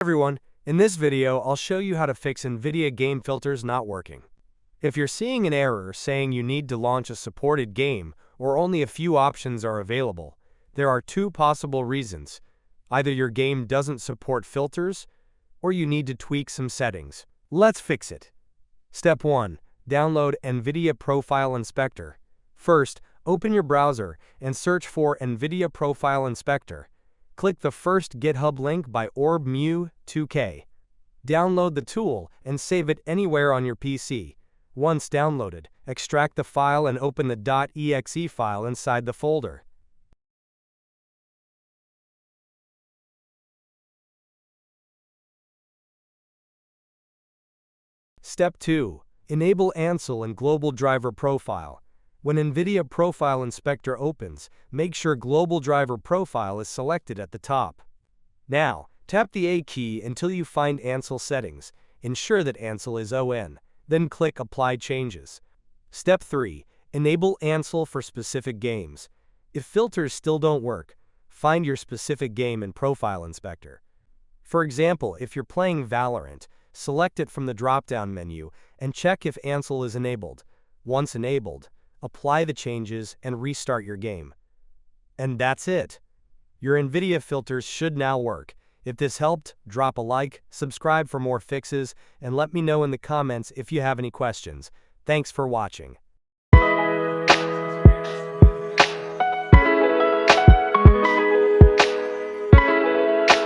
Everyone, in this video I'll show you how to fix NVIDIA Game Filters not working. If you're seeing an error saying you need to launch a supported game or only a few options are available, there are two possible reasons. Either your game doesn't support filters, or you need to tweak some settings. Let's fix it. Step 1. Download NVIDIA Profile Inspector. First, open your browser and search for NVIDIA Profile Inspector. Click the first GitHub link by orbmu2k. Download the tool and save it anywhere on your PC. Once downloaded, extract the file and open the .exe file inside the folder. Step 2. Enable Ansel and Global Driver Profile. When NVIDIA Profile Inspector opens, make sure Global Driver Profile is selected at the top. Now, tap the A key until you find Ansel settings. Ensure that Ansel is on. Then click Apply Changes. Step 3. Enable Ansel for specific games. If filters still don't work, find your specific game in Profile Inspector. For example, if you're playing Valorant, select it from the drop-down menu and check if Ansel is enabled. Once enabled, apply the changes and restart your game. And that's it. Your NVIDIA filters should now work. If this helped, drop a like, subscribe for more fixes, and let me know in the comments if you have any questions. Thanks for watching.